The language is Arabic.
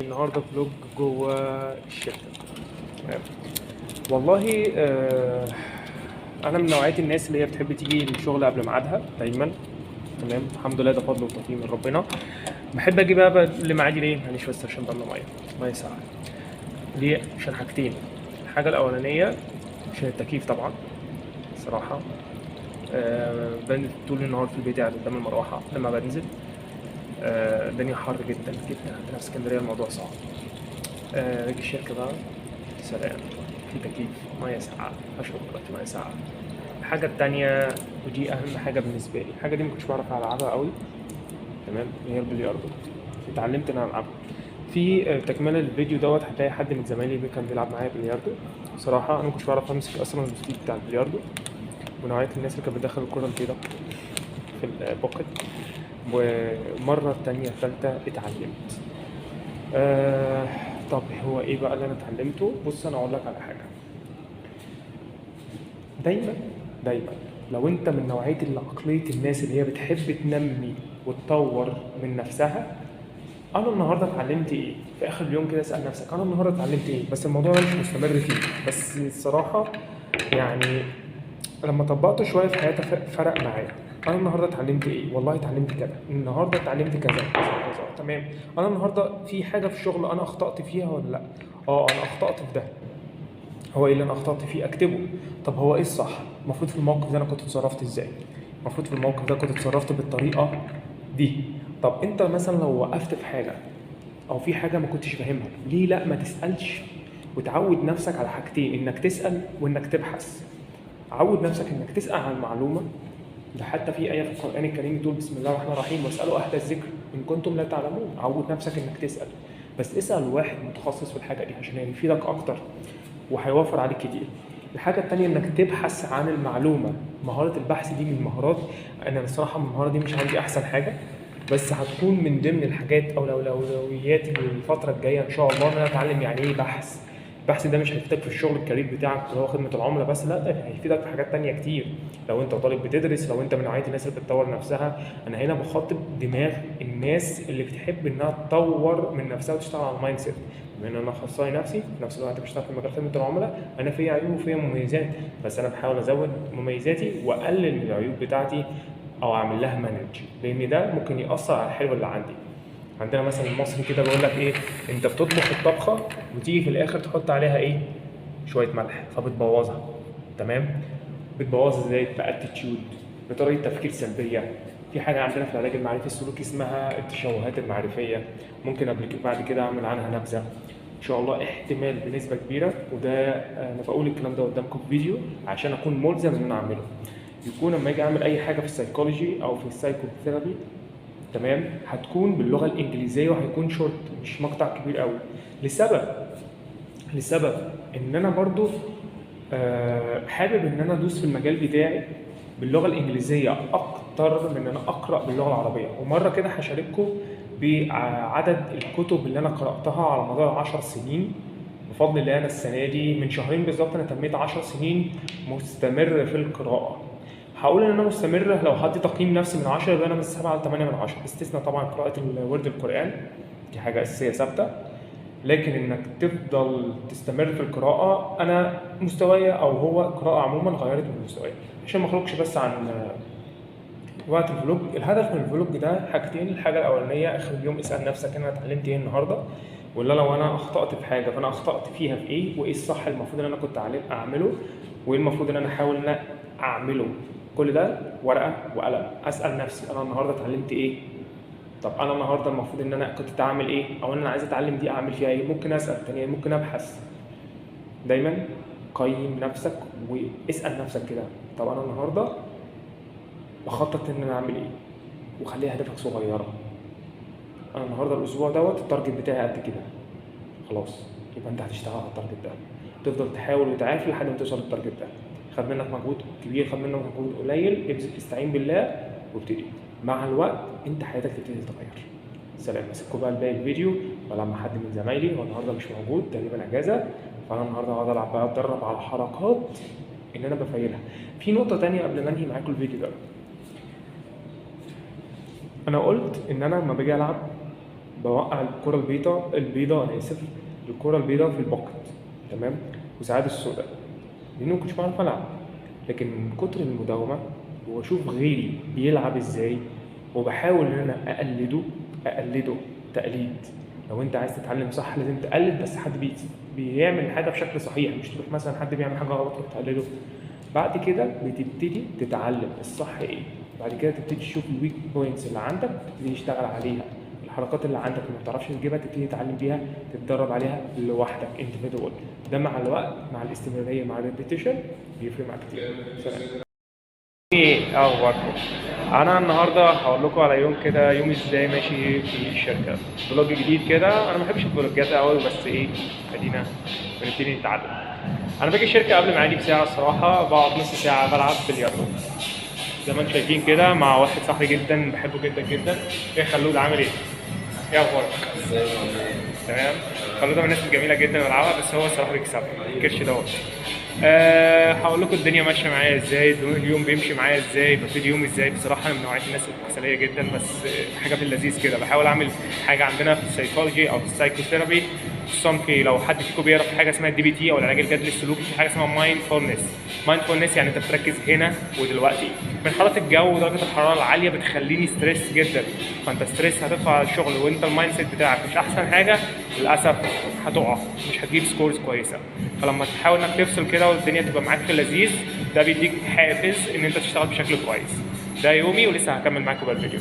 النهارده فلوج جوه الشركه. تمام. والله انا من نوعيه الناس اللي هي بتحب تيجي الشغل قبل ميعادها دايما. تمام، الحمد لله، ده فضل وتوفيق من ربنا. بحب اجي بقى لميعادي ليه؟ معلش بس عشان بملى ميه ساقعه. ليه؟ عشان حاجتين. الحاجه الاولانيه عشان التكييف طبعا. صراحه بنزل طول النهار في البيت قاعد قدام المروحه لما بنزل. الدنيا حر جدا جدا عندنا في اسكندريه، الموضوع صعب. باجي الشركه بقى، سلام، في تكييف، ميه ساقعه، اشرب دلوقتي ميه ساقعه. الحاجه التانية، ودي اهم حاجه بالنسبه لي، الحاجه دي ما كنتش بعرف العبها قوي. تمام، هي البلياردو. اتعلمت ان انا العبها. في تكمله الفيديو دوت هتلاقي حد من زمايلي كان بيلعب معايا بلياردو. صراحه انا ما كنتش بعرف امسك اصلا الستيك بتاع البلياردو، ونوعيه الناس اللي كانت بتدخل الكره البيضاء في البوكت. ومره تانية تالتة اتعلمت. آه طب هو ايه بقى اللي انا اتعلمته؟ بص انا اقول لك على حاجه. دايما دايما لو انت من نوعيه عقليه الناس اللي هي بتحب تنمي وتطور من نفسها، انا النهارده اتعلمت ايه؟ في اخر اليوم كده اسال نفسك انا النهارده اتعلمت ايه؟ بس الموضوع ده مش مستمر فيه، بس الصراحه يعني لما طبقته شويه في حياتي فرق معايا. انا النهارده اتعلمت ايه؟ والله اتعلمت كذا، النهارده اتعلمت كذا كذا كذا. تمام. انا النهارده في حاجه في الشغل انا اخطات فيها ولا لا؟ انا اخطات في ده. هو ايه اللي انا اخطات فيه؟ اكتبه. طب هو ايه الصح؟ المفروض في الموقف ده انا كنت اتصرفت ازاي؟ المفروض في الموقف ده كنت اتصرفت بالطريقه دي. طب انت مثلا لو وقفت في حاجه او في حاجه ما كنتش فاهمها، ليه لا ما تسالش؟ وتعود نفسك على حاجتين، انك تسال وانك تبحث. عود نفسك انك تسال عن المعلومه. ده حتى في ايه في القران الكريم بتقول بسم الله الرحمن الرحيم واسالوا اهل الذكر ان كنتم لا تعلمون. عود نفسك انك تسال، بس اسال واحد متخصص في الحاجه دي عشان هيفيدك اكتر وهيوفر عليك كتير. الحاجة التانية انك تبحث عن المعلومة. مهارة البحث دي من المهارات. انا الصراحة المهارة دي مش عندي احسن حاجة، بس هتكون من ضمن الحاجات او اولوياتي للفترة الجاية ان شاء الله ان انا اتعلم يعني ايه بحث. البحث ده مش هيفيدك في الشغل الكارير بتاعك اللي هو خدمة العملاء بس، لا ده هيفيدك في حاجات تانية كتير. لو انت طالب بتدرس، لو انت من نوعية الناس اللي بتطور نفسها. انا هنا بخاطب دماغ الناس اللي بتحب انها تطور من نفسها وتشتغل على المايند سيت. بما ان انا اخصائي نفسي في نفس الوقت بشتغل في مجال خدمه العملاء، انا في عيوب وفي مميزات، بس انا بحاول ازود مميزاتي واقلل من العيوب بتاعتي او اعمل لها مانج، لان ده ممكن ياثر على الحلو اللي عندي. عندنا مثلا المصري كده بيقول لك ايه؟ انت بتطبخ الطبخه وتيجي في الاخر تحط عليها ايه؟ شويه ملح، فبتبوظها. تمام. بتبوظها ازاي؟ باتيتيود، بطريقه تفكير سلبيه. في حاجه عندنا في العلاج المعرفي السلوكي اسمها التشوهات المعرفيه، ممكن قبل كده بعد كده اعمل عنها نبذه ان شاء الله، احتمال بنسبه كبيره. وده انا بقول الكلام ده قدامكم في فيديو عشان اكون ملزم ان انا اعمله. يكون لما اجي اعمل اي حاجه في السايكولوجي او في السايكوثيرابي، تمام، هتكون باللغه الانجليزيه وهيكون شورت، مش مقطع كبير قوي. لسبب لسبب ان انا برضو حابب ان انا ادوس في المجال بتاعي باللغه الانجليزيه اكتر من ان انا اقرا باللغه العربيه. ومره كده هشارككم بعدد الكتب اللي انا قراتها على مدار 10 سنين. بفضل الله انا السنه دي من شهرين بالظبط انا تميت 10 سنين مستمر في القراءه. هقول ان انا مستمر، لو حد تقييم نفسي من 10 يبقى انا من 7 ل 8 من 10، باستثناء طبعا قراءه ورد القران، دي حاجه اساسيه ثابته. لكن انك تفضل تستمر في القراءه، انا مستواي او هو القراءه عموما غيرت من مستواي. عشان ما اخرجش بس عن وقت الفلوج، الهدف من الفلوج ده حاجتين. الحاجه الاولانيه اخر اليوم اسال نفسك انا اتعلمت ايه النهارده، ولا لو انا اخطات في حاجه فانا اخطات فيها في ايه، وايه الصح المفروض ان انا كنت اعمله، وايه المفروض ان انا احاول ان أنا اعمله. كل ده ورقه وقلم، اسال نفسي انا النهارده اتعلمت ايه. طب انا النهارده المفروض ان انا كنت اعمل ايه، او انا عايز اتعلم دي اعمل فيها ايه. ممكن اسال تاني، ممكن ابحث. دايما قيم نفسك واسال نفسك كده، طب انا النهارده بخطط ان انا اعمل ايه، وخليها هدفك صغيره. انا النهارده الاسبوع دوت التارجت بتاعي قد كده، خلاص يبقى انت هتشتغل على التارجت ده. تفضل تحاول وتعافر لحد ما توصل للتارجت ده. خد منك مجهود كبير، خد منك مجهود قليل، استعين بالله وابتدي. مع الوقت انت حياتك تبتدي تتغير. سلام. اسيبكم بقى لباقي الفيديو ولما حد من زمايلي، هو النهارده مش موجود تقريبا اجازه، فانا النهارده هقعد العب بقى اتدرب على حركات ان انا بفيلها. في نقطه تانية قبل ما انهي معاكم الفيديو ده. انا قلت ان انا لما باجي العب بوقع الكرة البيضاء انا اسف، الكرة البيضاء في البوكت، تمام، وساعات السوداء، لانه ما كنتش بعرف العب. لكن من كتر المداومه واشوف غيري بيلعب ازاي، وبحاول ان انا اقلده تقليد. لو انت عايز تتعلم صح لازم تقلد بس حد بيعمل حاجه بشكل صحيح، مش تروح مثلا حد بيعمل حاجه غلط وتقلده. بعد كده بتبتدي تتعلم الصح ايه، بعد كده تبتدي تشوف الويك بوينتس اللي عندك تبتدي تشتغل عليها، الحركات اللي عندك اللي ما بتعرفش تجيبها تبتدي تتعلم بيها، تتدرب عليها لوحدك individual. ده مع الوقت مع الاستمراريه مع الريبيتيشن بيفرق معاك كتير. سلام. ايه اخباركم؟ انا النهارده هقول لكم على يوم كده، يوم ازاي ماشي في الشركه، فلوج جديد كده. انا ما بحبش الفلوجات قوي بس ايه، ادينا بنبتدي نتعلم. انا باجي الشركه قبل ميعادي بساعه الصراحه، بقعد نص ساعه بلعب بلياردو زي ما انتم شايفين كده مع واحد صاحبي جدا بحبه جدا جدا. ايه خلود عامل ايه؟ ايه اخبارك؟ تمام. خلود من الناس الجميله جدا بلعبها، بس هو الصراحه بيكسب الكرش دوت. هقول لكم الدنيا ماشيه معايا ازاي، اليوم بيمشي معايا ازاي، ببتدي يومي ازاي. بصراحه انا من نوعيه الناس الكسليه جدا، بس حاجه في اللذيذ كده. بحاول اعمل حاجه عندنا في السيكولوجي او في السايكوثيرابي، خصوصا في لو حد فيكم بيعرف حاجه اسمها الدي بي تي او العلاج الجذري السلوكي، في حاجه اسمها مايندفولنس يعني انت بتركز هنا ودلوقتي. من حالات الجو ودرجه الحراره العاليه بتخليني ستريس جدا، فانت ستريس هتدخل على الشغل وانت المايند سيت بتاعك مش احسن حاجه، للاسف هتقع، مش هتجيب سكورز كويسه. فلما تحاول انك تفصل كده والدنيا تبقى معاك في اللذيذ، ده بيديك حافز ان انت تشتغل بشكل كويس. ده يومي ولسه هكمل معاكم بقى الفيديو.